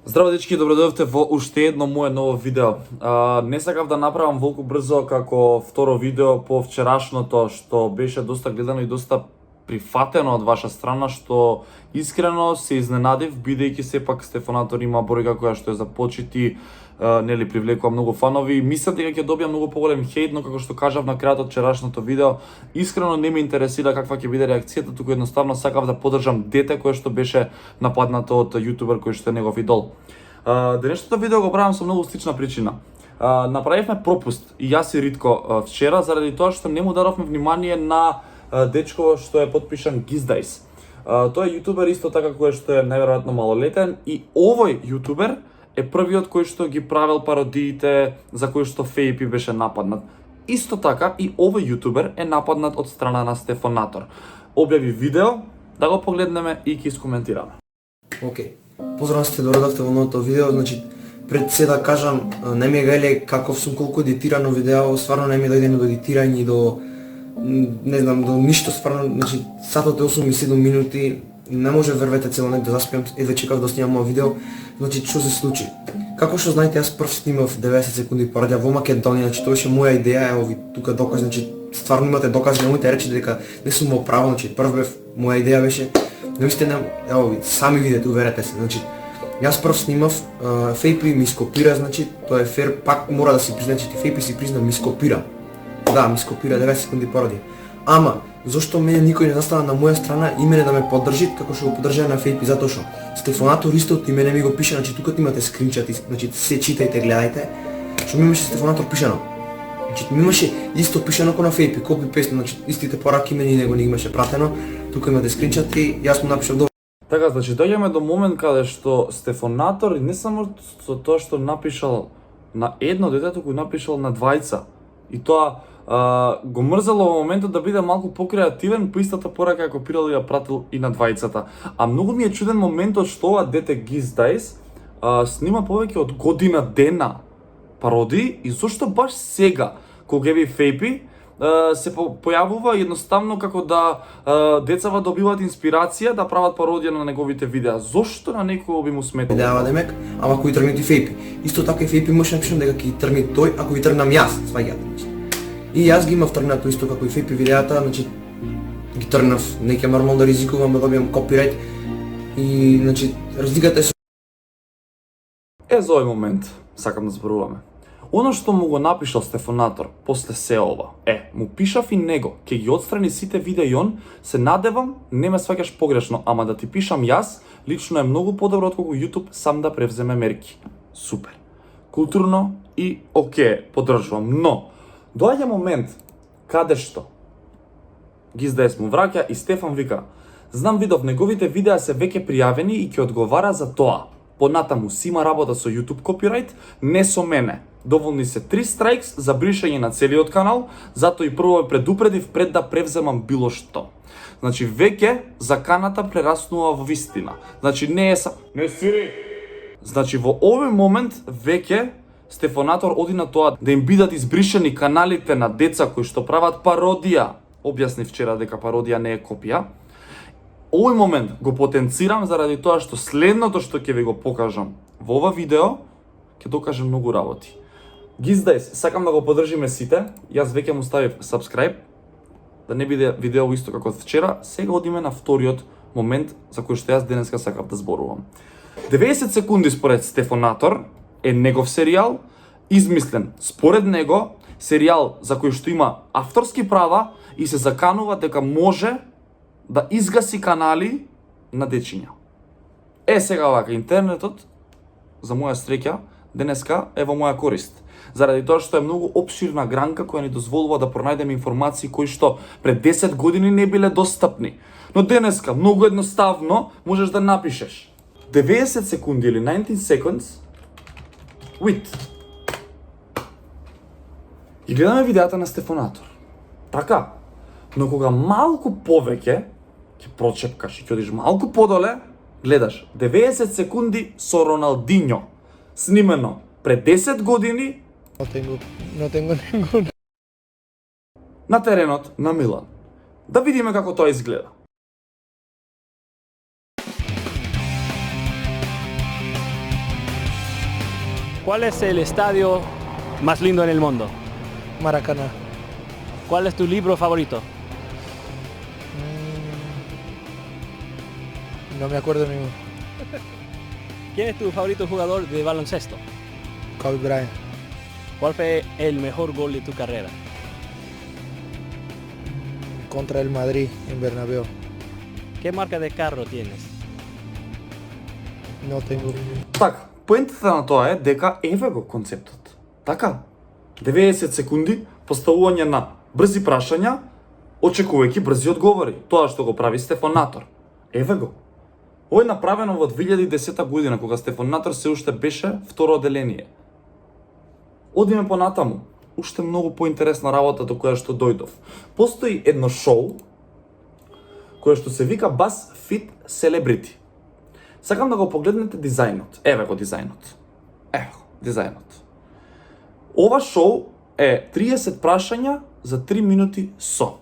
Здраво дечки, добродојавте во уште едно мое ново видео. Не сакав да направам волку брзо како второ видео по вчерашното што беше доста гледано и доста прифатено од ваша страна, што искрено се изненадив, бидејќи сепак Стефанатор има бројка која што е за почити, нели привлекува многу фанови. Мислам дека ќе добијам многу поголем хејт, но како што кажав на крајот од вчерашното видео, искрено не ме интересира каква ќе биде реакцијата, туку едноставно сакав да поддржам дете кое што беше нападнато од јутубер кој што е негов идол. Денешното видео го правам со многу слична причина. Направивме пропуст и јас и Ритко вчера заради тоа што не му дадовме внимание на дечко што е подпишан Гиздайс. Тој е јутубер исто така кој што е најверојатно малолетен и овој јутубер е првиот кој што ги правел пародиите за кои што Фејпи беше нападнат. Исто така и овој јутубер е нападнат од страна на Стефанатор. Објави видео, да го погледнеме и ќе искоментираме. Океј. Поздравам сте, добродојавте во новото видео. Значи, пред се да кажам, не ми е гајле каков сум, колку едитирано видео, стварно не ми дојде ни до едитирање и до не знам, до ништо, стварно, значи, сатот е 8 и 7 минути, не може вервете цело нек да заспиам, едве чекав да снимам мој видео. Значи, што се случи? Како што знаете, јас прв снимав 90 секунди пародија во Македонија, значи тоа беше моја идеја, ево ви тука доказ, значи стварно имате докази, немојте речи дека не сум имал право, значи прв бев, моја идеја беше, наистина, ево ви, сами видите, уверете се, значи јас прв снимав, Фејпи ми скопира, значи тоа е фер, пак мора да си призна, значи Фејпи си призна ми скопира. Да, ми скопира 90 секунди пародија. Ама, зошто мене никој не застана на моја страна и мене да ме поддржи како што го поддржаа на Фејпи, затоа што Стефанатор исто и мене ми го пише, значи тука имате скринчати, значи се читајте, гледајте, што ми имаше Стефанатор пишано. Значи ми имаше исто пишано како на Фејпи, копи песто, значи истите пораки мене и него не имаше пратено. Тука имате скринчати, јас му напишав до. Така, значи дојѓаме до момент каде што Стефанатор не само со тоа што напишал на едно дете, туку напишал на двајца. И тоа го мрзало во моментот да биде малку покреативен, по истата порака ја копирал и ја пратил и на двајцата. А многу ми е чуден моментот што ова дете Гиздайс снима повеќе од година дена пародии и зошто баш сега, кога ви Фејпи, се појавува едноставно како да децава добиваат инспирација да прават пародија на неговите видеа. Зошто на некој би му сметало? Идеава демек, ама ако и тргне ти Фејпи. Исто така и Фејпи може напишам дека ќе тргне тој, ако ги тргнам јас, сваѓате. И јас ги имав тргнато исто како и Фејпи видеата, значи ги тргнав, не ќе нормално да ризикувам да добијам копирајт. И значи разликата е со За овој момент сакам да зборуваме. Оно што му го напишал Стефанатор после се ова, му пишав и него, ќе ги отстрани сите видеа и он, се надевам, не ме сваќаш погрешно, ама да ти пишам јас, лично е многу подобро отколку YouTube сам да превземе мерки. Супер. Културно и окей, поддржувам, но доаѓа момент каде што Гиздайс му враќа и Стефан вика: "Знам, видов, неговите видеа се веќе пријавени и ќе одговара за тоа. Понатаму си има работа со YouTube копирајт, не со мене. Доволни се 3 страйкс за бришање на целиот канал, затоа и прво предупредив пред да превземам било што." Значи веќе заканата прераснува во вистина. Значи не е не сири. Значи во овој момент веќе Стефанатор оди на тоа да им бидат избришани каналите на деца кои што прават пародија. Објасни вчера дека пародија не е копија. Овој момент го потенцирам заради тоа што следното што ќе ви го покажам во ова видео ќе докаже многу работи. Гиздайс, сакам да го поддржиме сите. Јас веќе му ставив subscribe, да не биде видео исто како од вчера. Сега одиме на вториот момент за кој што јас денеска сакав да зборувам. 90 секунди според Стефанатор е негов серијал, измислен според него, серијал за кој што има авторски права и се заканува дека може да изгаси канали на дечиња. Сега вака, интернетот, за моја среќа, денеска е во моја корист. Заради тоа што е многу опширна гранка која ни дозволува да пронајдеме информации кои што пред 10 години не биле достапни. Но денеска, многу едноставно, можеш да напишеш 90 секунди или 19 seconds with. И гледаме видеата на Стефанатор. Така, но кога малку повеќе ќе прочепкаш и ќе одиш малку подоле, гледаш 90 секунди со Роналдињо, снимено пред 10 години No tengo ningún. на теренот на Милан. Да видиме како тоа изгледа. ¿Cuál es el estadio más lindo en el mundo? Maracaná. ¿Cuál es tu libro favorito? No me acuerdo ninguno. ¿Quién es tu favorito jugador de baloncesto? Kobe Bryant. ¿Cuál fue el mejor gol de tu carrera? Contra el Madrid en Bernabéu. ¿Qué marca de carro tienes? No tengo. Така, поентата на тоа е дека еве го концептот. Така, 90 секунди поставување на брзи прашања, очекувајќи брзи одговори. Тоа што го прави Стефонатор. Еве го. Ова е направено во 2010 година, кога Стефонатор се уште беше второ оделение. Одиме понатаму. Уште многу поинтересна работа до која што дојдов. Постои едно шоу кое што се вика BuzzFeed Celebrity. Сакам да го погледнете дизајнот. Еве го дизајнот. Еве го дизајнот. Ова шоу е 30 прашања за 3 минути со.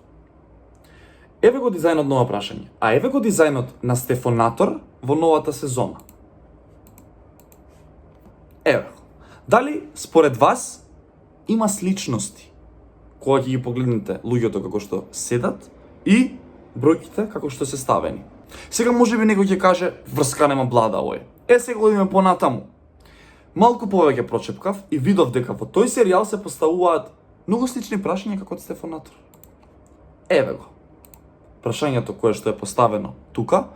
Еве го дизајнот на ова прашање. А еве го дизајнот на Стефонатор во новата сезона. Еве го. Дали според вас има сличности кога ќе ги погледнете луѓето како што седат и бројките како што се ставени? Сега можеби некој ќе каже врска нема блада овој. Сега одиме понатаму. Малку повеќе прочепкав и видов дека во тој серијал се поставуваат многу слични прашања како од Стефонатор. Еве го. Прашањето кое што е поставено тука.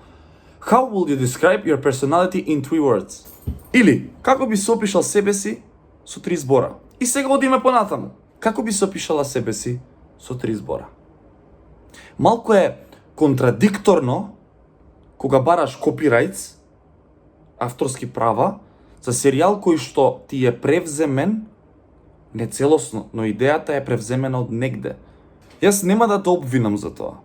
How will you describe your personality in 3 words? Или, како би се опишал себе си со 3 збора? И сега одиме понатаму. Како би се опишала себе си со 3 збора? Малку е контрадикторно кога бараш копирајтс, авторски права, за серијал кој што ти е превземен, не целосно, но идејата е превземена од негде. Јас нема да те обвинам за тоа.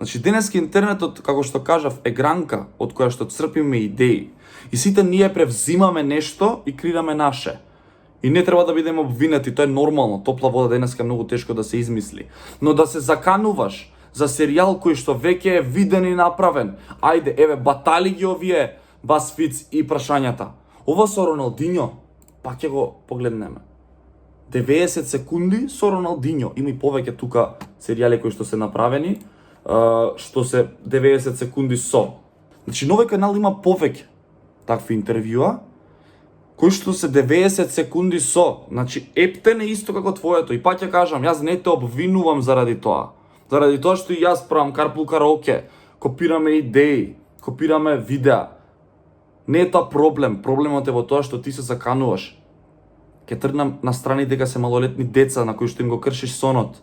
Значи, денески интернетот, како што кажав, е гранка од која што црпиме идеи. И сите ние превзимаме нешто и креираме наше. И не треба да бидеме обвинети, тоа е нормално. Топла вода денеска е многу тешко да се измисли. Но да се закануваш за серијал кој што веќе е виден и направен. Ајде, еве, батали ги овие BuzzFeed и прашањата. Ова со Роналдиньо, пак ќе го погледнеме. 90 секунди со Роналдиньо. Има и повеќе тука серијали кои што се направени, што се 90 секунди со. Значи, новој канал има повеќе такви интервјуа, кои што се 90 секунди со. Значи, ептен е исто како твоето. И пак ќе кажам, јас не те обвинувам заради тоа. Заради тоа што и јас правам карпул караоке, копираме идеи, копираме видеа. Не е тоа проблем. Проблемот е во тоа што ти се закануваш. Ке тргнам на страни дека се малолетни деца на кои што им го кршиш сонот.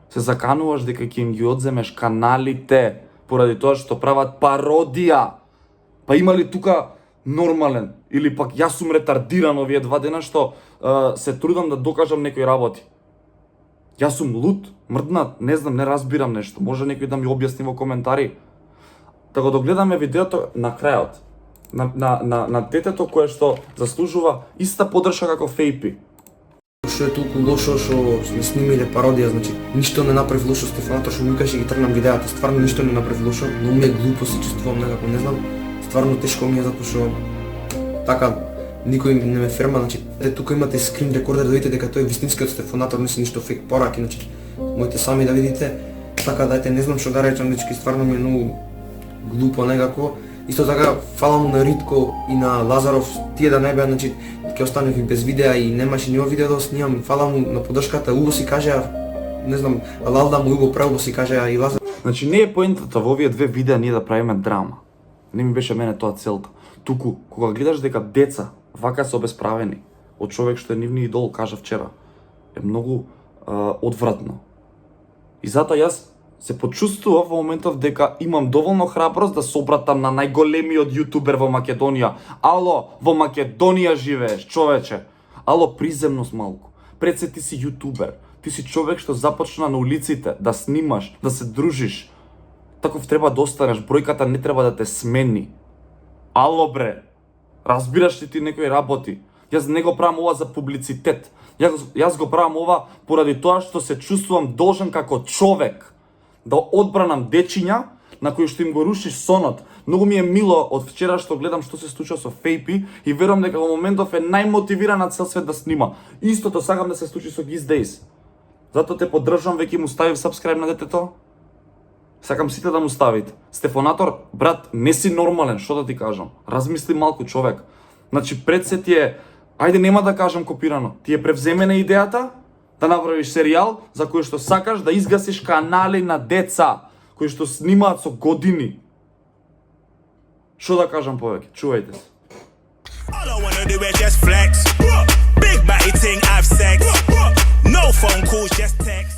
Се закануваш дека ќе им ги одземеш каналите поради тоа што прават пародија. Па има ли тука нормален или пак јас сум ретардиран овие 2 дена што се трудам да докажам некои работи. Јас сум луд, мрднат, не знам, не разбирам нешто. Може некој да ми објасни во коментари. Да го догледаме видеото на крајот. На детето кое што заслужува иста поддршка како Фејпи. Што е толку лошо што сме снимиле пародија, значи ништо не направи лошо Стефанатор, што ми викаше ги тргнам видеата, стварно ништо не направи лошо, но ми е глупо се чувствувам некако, не знам, стварно тешко ми е затоа што така никој не ме ферма, значи тука имате скрин рекордер да видите дека тој е вистинскиот Стефанатор, не се ништо фейк пораки, значи можете сами да видите, така дајте, не знам што да речам, дечки, стварно ми е многу глупо некако. Исто така, фала му на Ритко и на Лазаров, тие да не беа, значи, ќе останев и без видеа и немаше ни видео да снимам, фала му на поддршката, убаво си кажеа, не знам, Лалда му убаво преубаво си кажеа и Лазаров. Значи, не е поентата во овие 2 видеа ние да правиме драма. Не ми беше мене тоа целта. Туку, кога гледаш дека деца вака се обесправени од човек што е нивни идол, кажа вчера, е многу одвратно. И затоа јас се почувствував во моментов дека имам доволно храброст да се обратам на најголемиот јутубер во Македонија. Ало, во Македонија живееш, човече. Ало, приземност малку. Пред се ти си јутубер. Ти си човек што започна на улиците да снимаш, да се дружиш. Таков треба да останеш, бројката не треба да те смени. Ало бре, разбираш ли ти некои работи? Јас не го правам ова за публицитет. Јас го правам ова поради тоа што се чувствувам должен како човек да одбранам дечиња на кои што им го рушиш сонот. Многу ми е мило од вчера што гледам што се случува со Фейпи и верувам дека во моментов е најмотивиран на цел свет да снима. Истото сакам да се случи со Giz Days. Затоа те поддржам, веќе му ставив subscribe на детето. Сакам сите да му ставите. Стефонатор, брат, не си нормален, што да ти кажам. Размисли малку, човек. Значи пред се ти е, ајде нема да кажам копирано, ти е превземена идејата да направиш серијал за кој што сакаш да изгасиш канали на деца кои што снимаат со години. Што да кажам повеќе? Чувајте се. All I wanna do is just flex. Big body ting, have sex. No phone calls, just text.